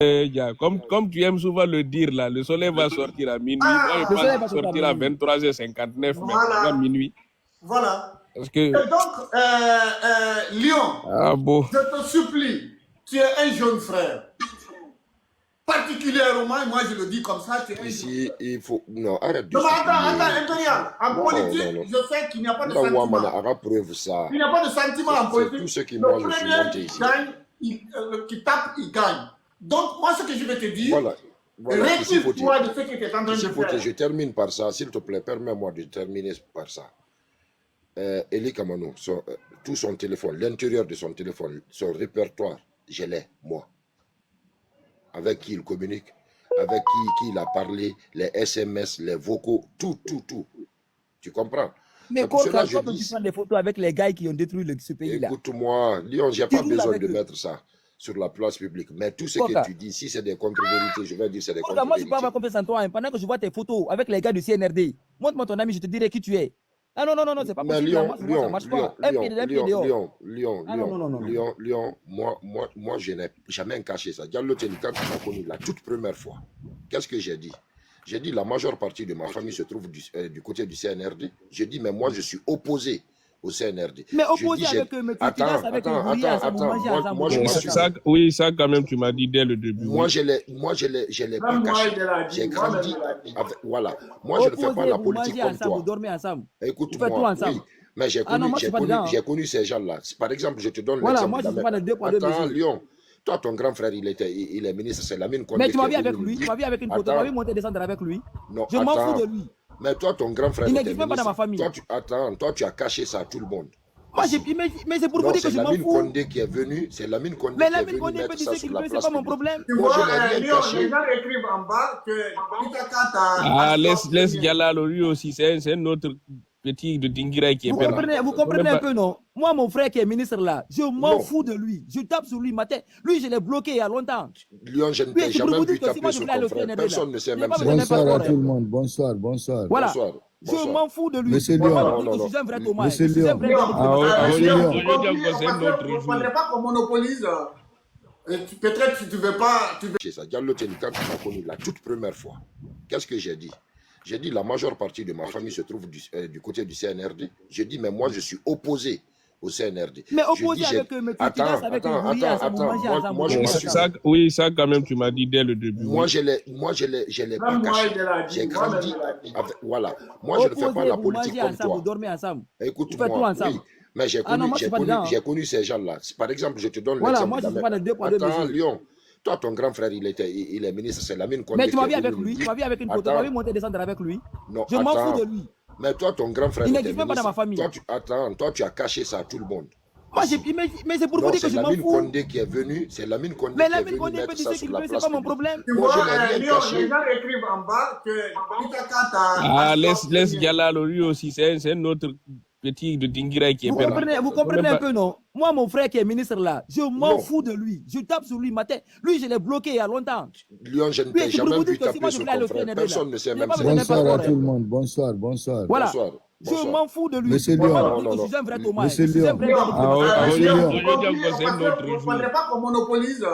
Gars, comme tu aimes souvent le dire là, le soleil va sortir à minuit. Moi, je Le soleil va pense sortir à sortir à minuit. 23h59, mais pas Voilà. minuit. Voilà. Parce que, Et donc, Lyon, ah bon, je te supplie, tu es un jeune frère. Particulièrement, moi je le dis comme ça, tu es un jeune Ici, frère. il faut. Non, arrête de Non, mais attends, supplier. Impérial. En Non, politique, non. je sais qu'il n'y a pas de Non, moi, sentiment. arrête preuve ça. Il n'y a pas de sentiment en C'est politique. tout ce qui, Le moi, je suis premier monté qui ici. gagne, qui tape, il gagne. Donc, moi, ce que je vais te dire, Voilà, retire-toi de ce que tu es en train de faire. je termine par ça, s'il te plaît, permets-moi de terminer par ça. Eli Kamano, tout son téléphone, l'intérieur de son téléphone, son répertoire, je l'ai, moi. Avec qui il communique, avec qui il a parlé, les SMS, les vocaux, tout. Tu comprends? Mais quand tu prends des photos avec les gars qui ont détruit ce pays-là. Écoute-moi, Lyon, j'ai pas besoin de mettre ça sur la place publique. Mais tout ce que tu dis, si c'est des contre-vérités, je vais dire c'est des contre-vérités. Moi, je peux avoir confiance en toi. Pendant que je vois tes photos avec les gars du CNRD, montre-moi ton ami, je te dirai qui tu es. Ah non, c'est pas possible. Lyon, moi, je n'ai jamais caché ça. Diallo Teni, quand tu m'as connu la toute première fois, qu'est-ce que j'ai dit? J'ai dit la majeure partie de ma famille se trouve du côté du CNRD. J'ai dit, mais moi, je suis opposé au CNRD. Mais opposé avec eux, mais tu finances avec eux, vous riez ensemble, vous mangez ensemble. Oui, ça quand même, tu m'as dit dès le début. Moi, je l'ai pas caché. J'ai grandi avec, voilà. Moi, je ne fais pas la politique comme toi. Vous dormez ensemble. Écoute-moi, oui. Mais j'ai connu ces gens-là. Par exemple, je te donne l'exemple. Voilà, moi, je ne suis pas de deux poids deux mesures. Attends, Lyon. Toi, ton grand frère, il est ministre, c'est Lamine Condé. Mais tu m'as vu avec lui, tu m'as vu avec une photo, tu m'as vu monter descendre avec lui. Non, je m'en fous de lui. Mais toi, ton grand frère, il n'existe même pas dans ma famille. Toi, tu as caché ça à tout le monde. Moi, mais c'est pour vous dire que je m'en fous. C'est Lamine Condé qui est venu. C'est Lamine Condé mais qui est Lamine venu Condé peut mettre dire ça ce sur qu'il la veut, c'est place pas mon publique. problème. Moi, je n'ai rien caché. Les gens écrivent en bas que Ah, laisse Dialalo, lui aussi, c'est un autre petit de Dingira qui est perdu. Vous comprenez un peu, non? Moi, mon frère qui est ministre là, je m'en fous de lui. Je tape sur lui matin. Lui, je l'ai bloqué il y a longtemps. Lyon, je ne t'ai jamais vu taper sur ton frère. Personne ne sait même ça. Bonsoir à tout le monde. Bonsoir. Voilà. Je m'en fous de lui. Monsieur Lyon. Je suis un vrai Thomas. Monsieur Lyon. Vous ne parlez pas qu'on monopolise. Peut-être que tu ne veux pas. Ça, Diallo Teni, quand tu m'as connu la toute première fois, qu'est-ce que j'ai dit? J'ai dit la majeure partie de ma famille se trouve du côté du CNRD. J'ai dit, mais moi, je suis opposé au CNRD. Mais opposé avec eux, mais tu finances avec eux, vous riez ensemble, vous mangez ensemble. Oui, ça quand même, tu m'as dit dès le début. Moi, je l'ai pas caché. J'ai grandi avec, voilà. Moi, je ne fais pas la politique comme toi. Vous dormez ensemble. Écoute-moi, oui. Mais j'ai connu ces gens-là. Par exemple, je te donne l'exemple. Voilà, moi, je suis pas de deux poids deux mesures. Attends, Lyon. Toi, ton grand frère, il est ministre, c'est Lamine Condé. Mais tu m'as vu avec lui, tu m'as vu avec une photo, tu m'as vu monter descendre avec lui. Non, je m'en fous de lui. Mais toi, ton grand frère, il n'existe même pas dans ma famille. Toi, tu as caché ça à tout le monde. Moi, mais c'est pour vous dire que je m'en fous. C'est Lamine Condé qui est venu. C'est Lamine Condé mais qui est Lamine venu Condé peut dire ce qu'il veut, c'est pas mon problème. Moi, je n'ai rien caché. Les gens écrivent en bas que ah, laisse Dialalo, lui aussi, c'est un autre petit de Dingira qui est perdu. Vous comprenez un peu, non? Moi, mon frère qui est ministre là, je m'en fous de lui. Je tape sur lui matin. Lui, je l'ai bloqué il y a longtemps. Lyon, je ne t'ai jamais vu taper sur ton frère. Personne ne sait même ça. Bonsoir à tout le monde. Bonsoir. Voilà. Je m'en fous de lui. Monsieur Lyon. Je suis un vrai Thomas. Monsieur Lyon. Vous ne parlez pas qu'on monopolise.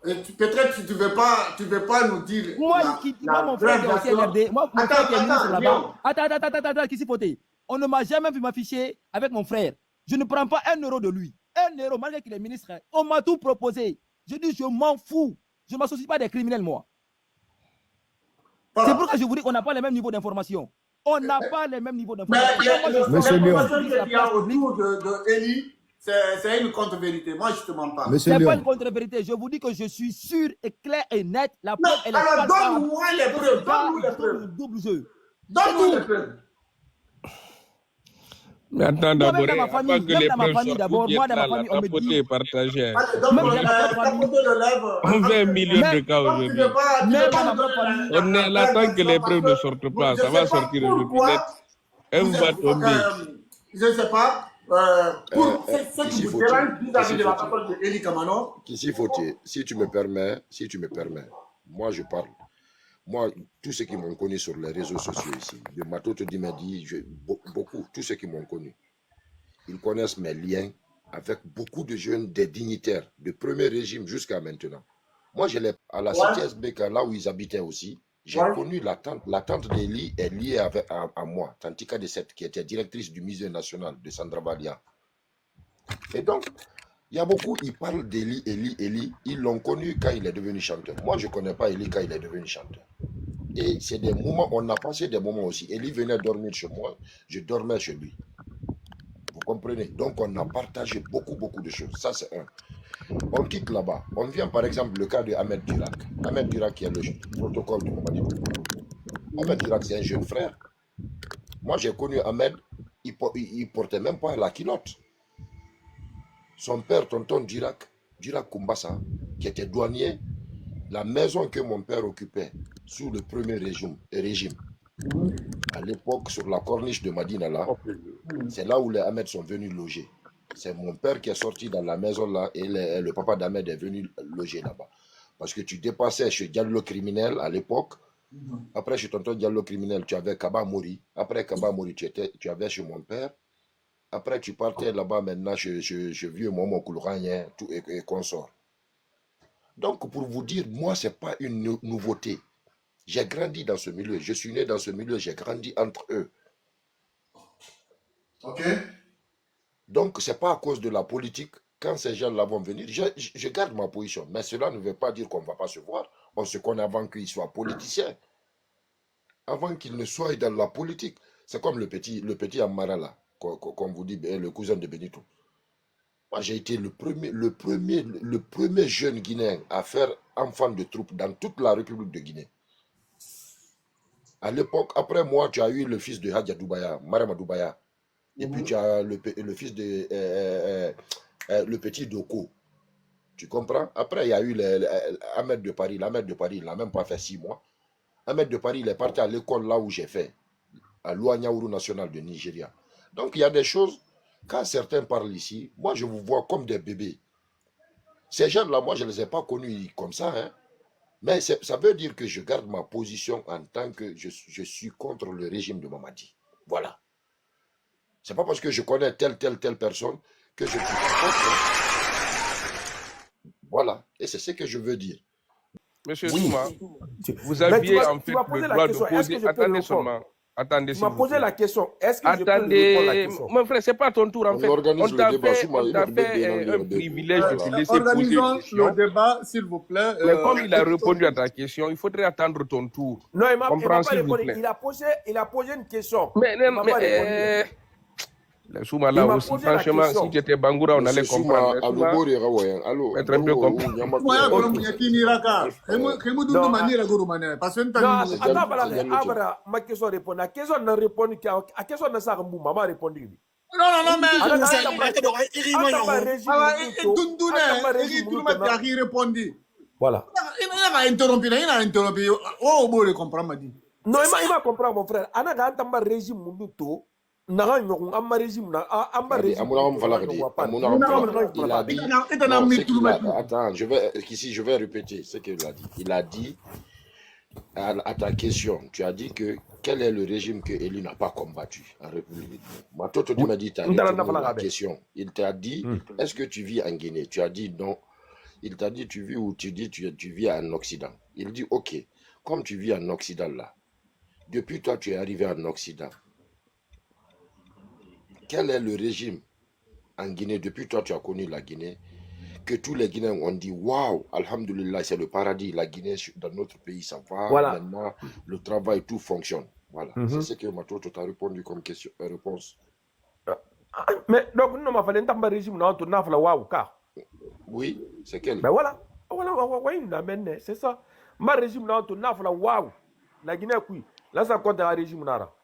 Peut-être que tu ne veux pas nous dire. Moi, mon frère qui est au CNRD, moi, mon frère qui est ministre là-bas. Attends, qui s'y poté? On ne m'a jamais vu m'afficher avec mon frère. Je ne prends pas 1 euro de lui. 1 euro, malgré qu'il est ministre. On m'a tout proposé. Je dis, je m'en fous. Je ne m'associe pas des criminels, moi. C'est pourquoi je vous dis qu'on n'a pas le même niveau d'information. On n'a pas le même niveau d'information. Monsieur Lyon. Il y a autour de Eli, c'est une contre-vérité. Moi, je ne te mens pas. Ce n'est pas une contre-vérité. Je vous dis que je suis sûr et clair et net. La preuve, elle est alors, donne-moi les preuves. Donne-nous les preuves. Double jeu. Donne-nous les preuves. Mais attends d'abord, même dans ma famille, moi dans ma famille, on me dit... partagé. On fait 1 million de cas aujourd'hui. On est là tant que les preuves ne sortent pas, ça va sortir aujourd'hui. Elle va tomber. Je ne sais pas. Pour ce qui vous dérange vis-à-vis de la parole de Eli Kamano. Si tu me permets, moi je parle. Moi, tous ceux qui m'ont connu sur les réseaux sociaux ici, de Matoto Dimadi, beaucoup, tous ceux qui m'ont connu, ils connaissent mes liens avec beaucoup de jeunes, des dignitaires, du premier régime jusqu'à maintenant. Moi, je l'ai à la Ouais. cité SBK, là où ils habitaient aussi. J'ai Ouais. connu la tante. La tante d'Eli est liée à moi, Tantika de Sète, qui était directrice du musée national de Sandrabalia. Et donc, il y a beaucoup, ils parlent d'Eli, Eli. Ils l'ont connu quand il est devenu chanteur. Moi, je ne connais pas Eli quand il est devenu chanteur. Et c'est des moments, on a passé des moments aussi. Eli venait dormir chez moi, je dormais chez lui. Vous comprenez? Donc, on a partagé beaucoup de choses. Ça, c'est un. On quitte là-bas. On vient par exemple le cas de Ahmed Durac. Ahmed Durac qui est le protocole du Mamadi Doumbouya. Ahmed Durac, c'est un jeune frère. Moi, j'ai connu Ahmed, il ne portait même pas la culotte. Son père, tonton Durac Kumbassa, qui était douanier, la maison que mon père occupait sous le premier régime à l'époque, sur la corniche de Madinala, c'est là où les Ahmed sont venus loger. C'est mon père qui est sorti dans la maison là et le papa d'Ahmed est venu loger là-bas. Parce que tu dépassais chez Diallo Criminel à l'époque. Après, chez tonton Diallo Criminel, tu avais Kaba Mori. Après Kaba Mori, tu avais chez mon père. Après, tu partais là-bas maintenant chez vieux Momo Koulouragnen et consort. Donc, pour vous dire, moi, ce n'est pas une nouveauté. J'ai grandi dans ce milieu. Je suis né dans ce milieu. J'ai grandi entre eux. Ok. Donc, ce n'est pas à cause de la politique. Quand ces gens-là vont venir, je garde ma position. Mais cela ne veut pas dire qu'on ne va pas se voir. On se connaît avant qu'ils soient politiciens. Avant qu'ils ne soient dans la politique. C'est comme le petit Amara là, comme vous dites, le cousin de Benito. Moi, j'ai été le premier jeune Guinéen à faire enfant de troupe dans toute la République de Guinée. À l'époque, après moi, tu as eu le fils de Hadja Doubaya, Marama Doubaya. Et puis tu as le fils de le petit Doko. Tu comprends? Après, il y a eu Ahmed de Paris. L'Ahmed de Paris, il n'a même pas fait 6 mois. Ahmed de Paris, il est parti à l'école là où j'ai fait, à l'Ouagnaourou national de Nigeria. Donc, il y a des choses, quand certains parlent ici, moi, je vous vois comme des bébés. Ces gens-là, moi, je ne les ai pas connus comme ça, hein. Mais ça veut dire que je garde ma position en tant que je suis contre le régime de Mamadi. Voilà. Ce n'est pas parce que je connais telle personne que je suis contre. Voilà. Et c'est ce que je veux dire. Monsieur Oui. Souma, vous Mais aviez en tu fait m'as posé le la droit de question. Est-ce que poser. je peux Attendez répondre? seulement. Attendez, Tu s'il m'as vous posé plaît. la question. Est-ce que je peux répondre à la Attendez, question? mon frère, c'est pas ton tour en On fait. organise On le t'a débat. fait, on t'a fait un privilège de te laisser poser une Organisons le question. débat, s'il vous plaît. Mais comme il a répondu à ta question, il faudrait attendre ton tour. Non, il m'a Comprends, pas s'il vous répondu. plaît. Il a posé une question. Mais, Il m'a pas répondu. Souma Il là m'a aussi, posé la franchement, question. si tu étais Bangoura, on allait Monsieur comprendre. Souma, Mais allô, Souma, Bori Rawayan, allô, être un peu compliqué. Moya Ok. goro munyakini raka. Kemu dundu Non, manira goro mana. Parce que non, t'as attends, Abra, ma question répond. La question n'a répondu qu'à la question de Sarambou, maman répondu. Non, mais Alors, je sais. Voilà. Il a interrompu. Oh, bon, le comprendre, m'a dit. Non, il m'a compris, mon frère. Ana ga antamba régime mundu to. Naga nyokun amma régime na amma régime. Il a dit. Non, c'est qu'il a, attends, je vais répéter ce qu'il a dit. Il a dit à ta question, tu as dit que quel est le régime que Eli n'a pas combattu en République? Matoto, tu m'as dit, tu as répondu à la question. Il t'a dit, est-ce que tu vis en Guinée? Tu as dit non. Il t'a dit, tu vis où? Tu dis, tu vis en Occident. Il dit, ok, comme tu vis en Occident là, depuis toi, tu es arrivé en Occident. Quel est le régime en Guinée? Depuis toi, tu as connu la Guinée, que tous les Guinéens ont dit, waouh, alhamdoulilah, c'est le paradis. La Guinée, dans notre pays, ça va. Voilà. Maintenant, le travail, tout fonctionne. Voilà. C'est ce que Matoto t'a répondu comme question, réponse. Mais donc, non, m'a fallu un régime na to na fala waouh ka. Oui, c'est quel? Ben voilà. C'est ça. Ma régime na to na fala waouh. La Guinée oui. Là ça compte un régime nara.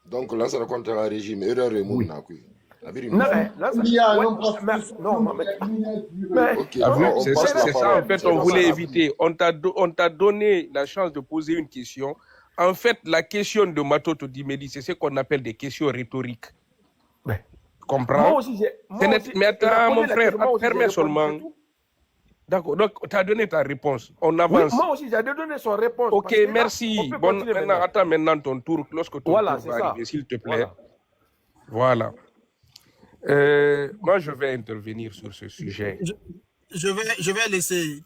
Donc là, ça raconte un régime. Erreur et mon n'a plus. Non, c'est ça en fait, on voulait éviter. On t'a donné la chance de poser une question. En fait, la question de Matoto Dimedi, c'est ce qu'on appelle des questions rhétoriques. Comprends? Mais attends, mon frère, permets seulement. D'accord, donc tu as donné ta réponse. On avance. Oui, moi aussi, j'ai donné son réponse. Ok, merci. Bon, attends maintenant ton tour. Lorsque ton tour va arriver, s'il te plaît. Voilà. Moi, je vais intervenir sur ce sujet. je vais laisser.